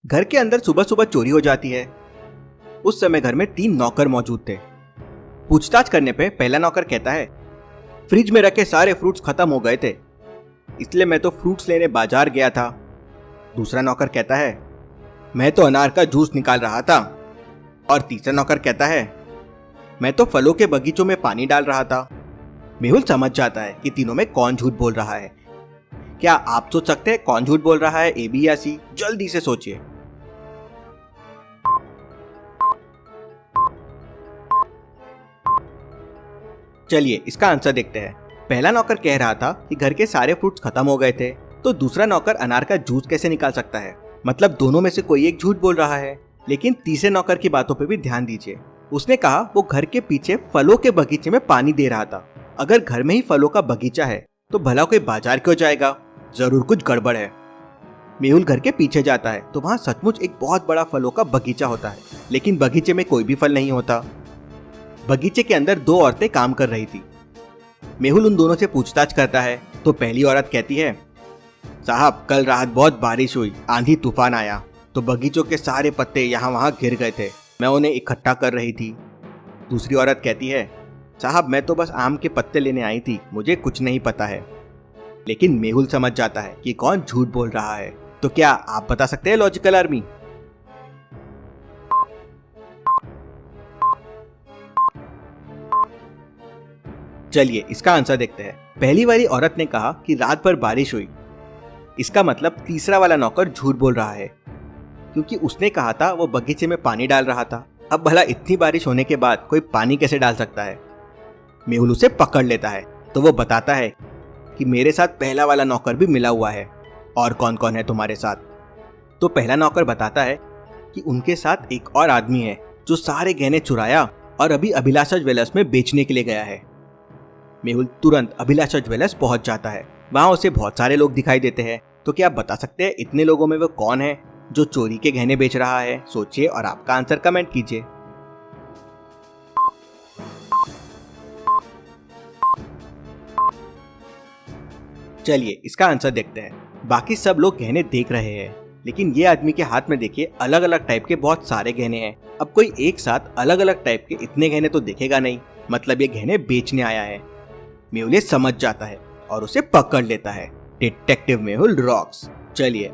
घर के अंदर सुबह सुबह चोरी हो जाती है। उस समय घर में 3 नौकर मौजूद थे। पूछताछ करने पे पहला नौकर कहता है, फ्रिज में रखे सारे फ्रूट्स खत्म हो गए थे, इसलिए मैं तो फ्रूट्स लेने बाजार गया था। दूसरा नौकर कहता है, मैं तो अनार का जूस निकाल रहा था। और तीसरा नौकर कहता है, मैं तो फलों के बगीचों में पानी डाल रहा था। मेहुल समझ जाता है कि तीनों में कौन झूठ बोल रहा है। क्या आप सोच सकते हैं कौन झूठ बोल रहा है, ए, बी या सी? जल्दी से सोचिए। चलिए इसका आंसर देखते हैं। पहला नौकर कह रहा था कि घर के सारे फ्रूट्स खत्म हो गए थे, तो दूसरा नौकर अनार का जूस कैसे निकाल सकता है? मतलब दोनों में से कोई एक झूठ बोल रहा है। लेकिन तीसरे नौकर की बातों पे भी ध्यान दीजिए। उसने कहा वो घर के पीछे फलों के बगीचे में पानी दे रहा था। अगर घर में ही फलों का बगीचा है तो भला कोई बाजार क्यों जाएगा? जरूर कुछ गड़बड़ है। मेहुल घर के पीछे जाता है तो वहाँ सचमुच एक बहुत बड़ा फलों का बगीचा होता है, लेकिन बगीचे में कोई भी फल नहीं होता। बगीचे के अंदर 2 औरतें काम कर रही थी। मेहुल उन दोनों से पूछताछ करता है तो पहली औरत कहती है, साहब कल रात बहुत बारिश हुई, आंधी तूफान आया, तो बगीचों के सारे पत्ते यहाँ वहाँ गिर गए थे, मैं उन्हें इकट्ठा कर रही थी। दूसरी औरत कहती है, साहब मैं तो बस आम के पत्ते लेने आई थी, मुझे कुछ नहीं पता है। लेकिन मेहुल समझ जाता है कि कौन झूठ बोल रहा है। तो क्या आप बता सकते हैं लॉजिकल आर्मी? चलिए इसका आंसर देखते हैं। पहली वाली औरत ने कहा कि रात भर बारिश हुई। इसका मतलब तीसरा वाला नौकर झूठ बोल रहा है, क्योंकि उसने कहा था वो बगीचे में पानी डाल रहा था। अब भला इतनी बारिश होने के बाद कोई पानी कैसे डाल सकता है? मेहुल उसे पकड़ लेता है तो वो बताता है कि मेरे साथ पहला वाला नौकर भी मिला हुआ है। और कौन कौन है तुम्हारे साथ? तो पहला नौकर बताता है कि उनके साथ एक और आदमी है जो सारे गहने चुराया और अभी अभिलाषा ज्वेलर्स में बेचने के लिए गया है। मेहुल तुरंत अभिलाषा ज्वेलर्स पहुंच जाता है। वहां उसे बहुत सारे लोग दिखाई देते हैं। तो क्या आप बता सकते हैं इतने लोगों में वो कौन है जो चोरी के गहने बेच रहा है? सोचिए और आपका आंसर कमेंट कीजिए। चलिए इसका आंसर देखते हैं। बाकी सब लोग गहने देख रहे हैं, लेकिन ये आदमी के हाथ में देखिए अलग अलग टाइप के बहुत सारे गहने हैं। अब कोई एक साथ अलग अलग टाइप के इतने गहने तो देखेगा नहीं, मतलब ये गहने बेचने आया है। मेहुल समझ जाता है और उसे पकड़ लेता है। Detective Mehul rocks. चलिए